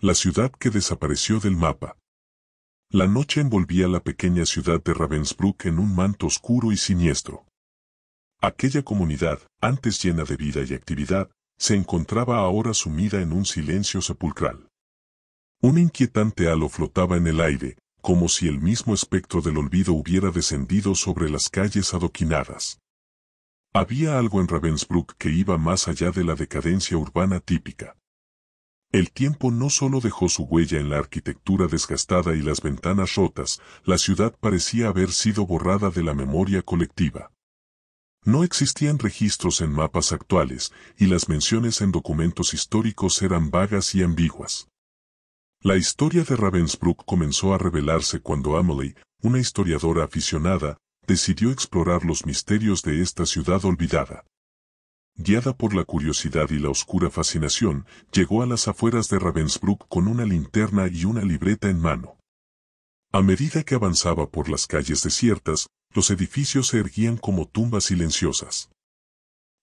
La ciudad que desapareció del mapa. La noche envolvía la pequeña ciudad de Ravensbrück en un manto oscuro y siniestro. Aquella comunidad, antes llena de vida y actividad, se encontraba ahora sumida en un silencio sepulcral. Un inquietante halo flotaba en el aire, como si el mismo espectro del olvido hubiera descendido sobre las calles adoquinadas. Había algo en Ravensbrück que iba más allá de la decadencia urbana típica. El tiempo no solo dejó su huella en la arquitectura desgastada y las ventanas rotas, la ciudad parecía haber sido borrada de la memoria colectiva. No existían registros en mapas actuales, y las menciones en documentos históricos eran vagas y ambiguas. La historia de Ravensbrück comenzó a revelarse cuando Amelie, una historiadora aficionada, decidió explorar los misterios de esta ciudad olvidada. Guiada por la curiosidad y la oscura fascinación, llegó a las afueras de Ravensbrück con una linterna y una libreta en mano. A medida que avanzaba por las calles desiertas, los edificios se erguían como tumbas silenciosas.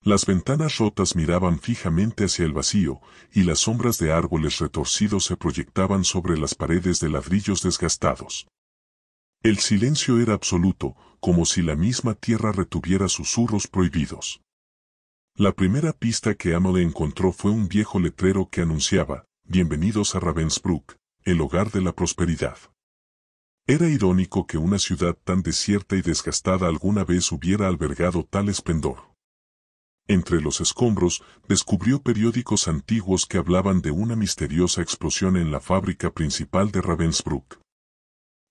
Las ventanas rotas miraban fijamente hacia el vacío, y las sombras de árboles retorcidos se proyectaban sobre las paredes de ladrillos desgastados. El silencio era absoluto, como si la misma tierra retuviera susurros prohibidos. La primera pista que Amelie encontró fue un viejo letrero que anunciaba: «Bienvenidos a Ravensbrück, el hogar de la prosperidad». Era irónico que una ciudad tan desierta y desgastada alguna vez hubiera albergado tal esplendor. Entre los escombros, descubrió periódicos antiguos que hablaban de una misteriosa explosión en la fábrica principal de Ravensbrück.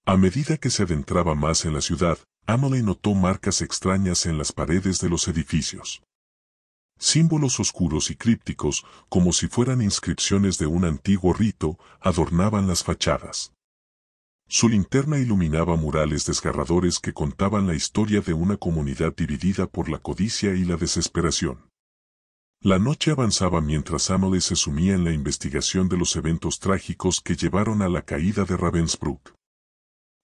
A medida que se adentraba más en la ciudad, Amelie notó marcas extrañas en las paredes de los edificios. Símbolos oscuros y crípticos, como si fueran inscripciones de un antiguo rito, adornaban las fachadas. Su linterna iluminaba murales desgarradores que contaban la historia de una comunidad dividida por la codicia y la desesperación. La noche avanzaba mientras Amelie se sumía en la investigación de los eventos trágicos que llevaron a la caída de Ravensbrück.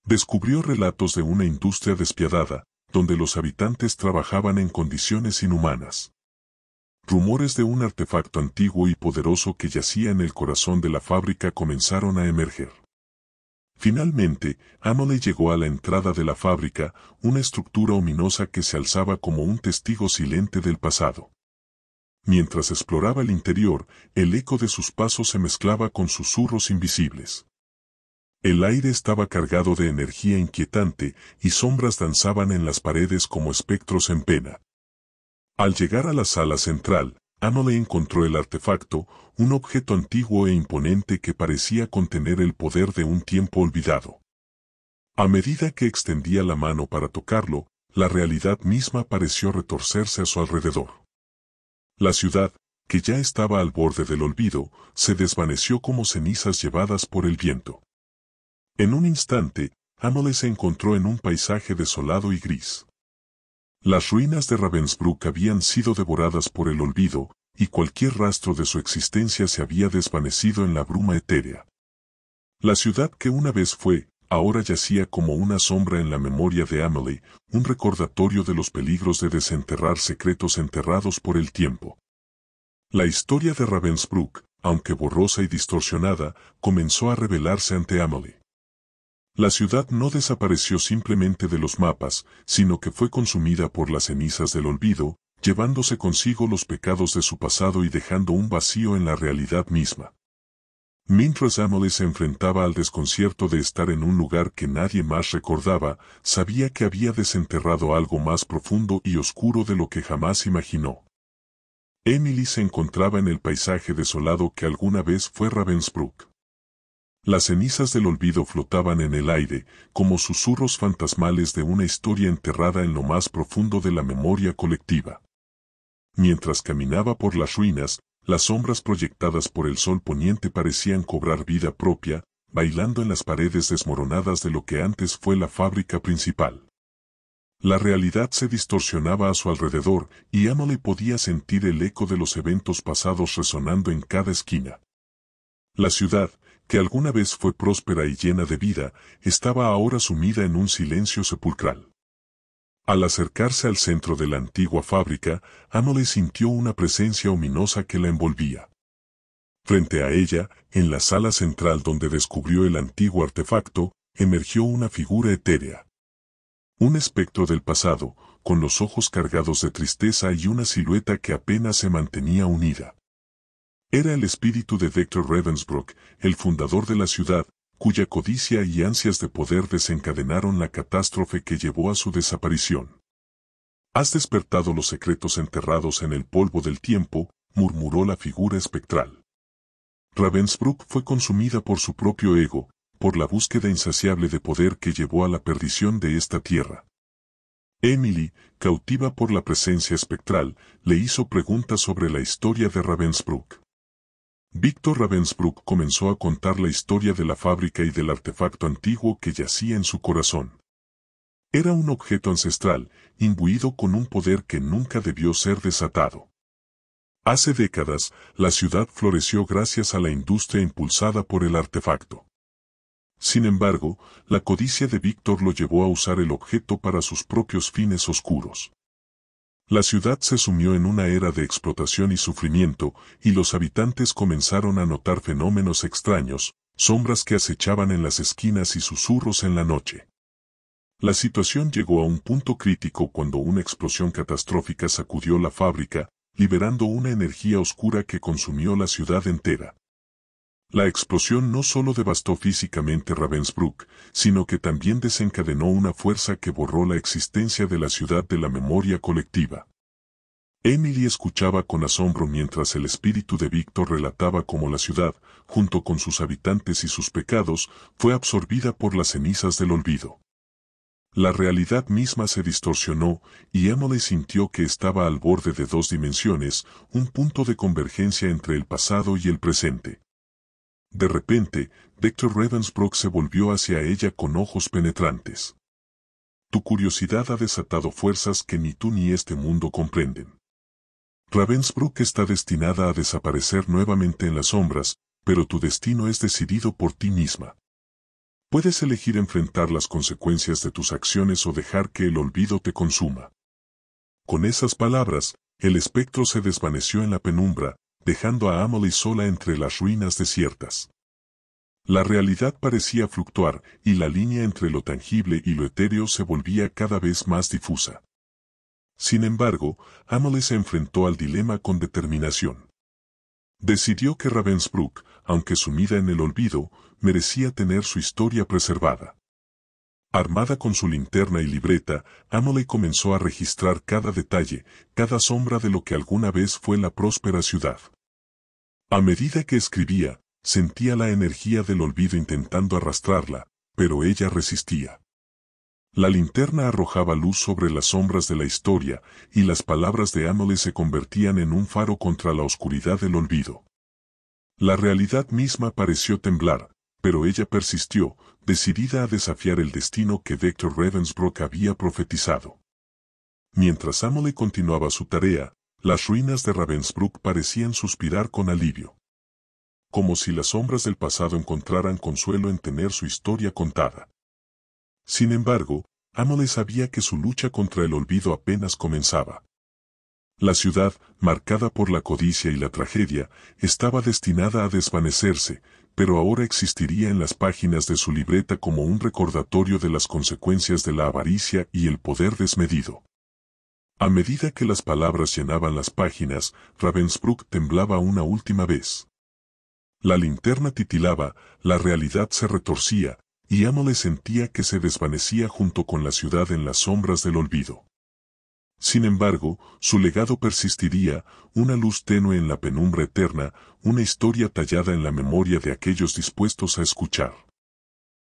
Descubrió relatos de una industria despiadada, donde los habitantes trabajaban en condiciones inhumanas. Rumores de un artefacto antiguo y poderoso que yacía en el corazón de la fábrica comenzaron a emerger. Finalmente, Amelie llegó a la entrada de la fábrica, una estructura ominosa que se alzaba como un testigo silente del pasado. Mientras exploraba el interior, el eco de sus pasos se mezclaba con susurros invisibles. El aire estaba cargado de energía inquietante, y sombras danzaban en las paredes como espectros en pena. Al llegar a la sala central, Amelie encontró el artefacto, un objeto antiguo e imponente que parecía contener el poder de un tiempo olvidado. A medida que extendía la mano para tocarlo, la realidad misma pareció retorcerse a su alrededor. La ciudad, que ya estaba al borde del olvido, se desvaneció como cenizas llevadas por el viento. En un instante, Amelie se encontró en un paisaje desolado y gris. Las ruinas de Ravensbrück habían sido devoradas por el olvido, y cualquier rastro de su existencia se había desvanecido en la bruma etérea. La ciudad que una vez fue, ahora yacía como una sombra en la memoria de Amelie, un recordatorio de los peligros de desenterrar secretos enterrados por el tiempo. La historia de Ravensbrück, aunque borrosa y distorsionada, comenzó a revelarse ante Amelie. La ciudad no desapareció simplemente de los mapas, sino que fue consumida por las cenizas del olvido, llevándose consigo los pecados de su pasado y dejando un vacío en la realidad misma. Mientras Amelie se enfrentaba al desconcierto de estar en un lugar que nadie más recordaba, sabía que había desenterrado algo más profundo y oscuro de lo que jamás imaginó. Emily se encontraba en el paisaje desolado que alguna vez fue Ravensbrück. Las cenizas del olvido flotaban en el aire, como susurros fantasmales de una historia enterrada en lo más profundo de la memoria colectiva. Mientras caminaba por las ruinas, las sombras proyectadas por el sol poniente parecían cobrar vida propia, bailando en las paredes desmoronadas de lo que antes fue la fábrica principal. La realidad se distorsionaba a su alrededor, y Amelie podía sentir el eco de los eventos pasados resonando en cada esquina. La ciudad, que alguna vez fue próspera y llena de vida, estaba ahora sumida en un silencio sepulcral. Al acercarse al centro de la antigua fábrica, Amelie sintió una presencia ominosa que la envolvía. Frente a ella, en la sala central donde descubrió el antiguo artefacto, emergió una figura etérea. Un espectro del pasado, con los ojos cargados de tristeza y una silueta que apenas se mantenía unida. Era el espíritu de Dr. Ravensbrück, el fundador de la ciudad, cuya codicia y ansias de poder desencadenaron la catástrofe que llevó a su desaparición. «Has despertado los secretos enterrados en el polvo del tiempo», murmuró la figura espectral. Ravensbrück fue consumida por su propio ego, por la búsqueda insaciable de poder que llevó a la perdición de esta tierra. Emily, cautiva por la presencia espectral, le hizo preguntas sobre la historia de Ravensbrück. Victor Ravensbrück comenzó a contar la historia de la fábrica y del artefacto antiguo que yacía en su corazón. Era un objeto ancestral, imbuido con un poder que nunca debió ser desatado. Hace décadas, la ciudad floreció gracias a la industria impulsada por el artefacto. Sin embargo, la codicia de Victor lo llevó a usar el objeto para sus propios fines oscuros. La ciudad se sumió en una era de explotación y sufrimiento, y los habitantes comenzaron a notar fenómenos extraños, sombras que acechaban en las esquinas y susurros en la noche. La situación llegó a un punto crítico cuando una explosión catastrófica sacudió la fábrica, liberando una energía oscura que consumió la ciudad entera. La explosión no solo devastó físicamente Ravensbrück, sino que también desencadenó una fuerza que borró la existencia de la ciudad de la memoria colectiva. Emily escuchaba con asombro mientras el espíritu de Victor relataba cómo la ciudad, junto con sus habitantes y sus pecados, fue absorbida por las cenizas del olvido. La realidad misma se distorsionó, y Emily sintió que estaba al borde de dos dimensiones, un punto de convergencia entre el pasado y el presente. De repente, Dr. Ravensbrück se volvió hacia ella con ojos penetrantes. Tu curiosidad ha desatado fuerzas que ni tú ni este mundo comprenden. Ravensbrück está destinada a desaparecer nuevamente en las sombras, pero tu destino es decidido por ti misma. Puedes elegir enfrentar las consecuencias de tus acciones o dejar que el olvido te consuma. Con esas palabras, el espectro se desvaneció en la penumbra, dejando a Emily sola entre las ruinas desiertas. La realidad parecía fluctuar, y la línea entre lo tangible y lo etéreo se volvía cada vez más difusa. Sin embargo, Emily se enfrentó al dilema con determinación. Decidió que Ravensbrück, aunque sumida en el olvido, merecía tener su historia preservada. Armada con su linterna y libreta, Emily comenzó a registrar cada detalle, cada sombra de lo que alguna vez fue la próspera ciudad. A medida que escribía, sentía la energía del olvido intentando arrastrarla, pero ella resistía. La linterna arrojaba luz sobre las sombras de la historia, y las palabras de Emily se convertían en un faro contra la oscuridad del olvido. La realidad misma pareció temblar, pero ella persistió, decidida a desafiar el destino que Dr. Ravensbrück había profetizado. Mientras Emily continuaba su tarea, las ruinas de Ravensbrück parecían suspirar con alivio. Como si las sombras del pasado encontraran consuelo en tener su historia contada. Sin embargo, Emily sabía que su lucha contra el olvido apenas comenzaba. La ciudad, marcada por la codicia y la tragedia, estaba destinada a desvanecerse, pero ahora existiría en las páginas de su libreta como un recordatorio de las consecuencias de la avaricia y el poder desmedido. A medida que las palabras llenaban las páginas, Ravensbrück temblaba una última vez. La linterna titilaba, la realidad se retorcía, y Emily sentía que se desvanecía junto con la ciudad en las sombras del olvido. Sin embargo, su legado persistiría, una luz tenue en la penumbra eterna, una historia tallada en la memoria de aquellos dispuestos a escuchar.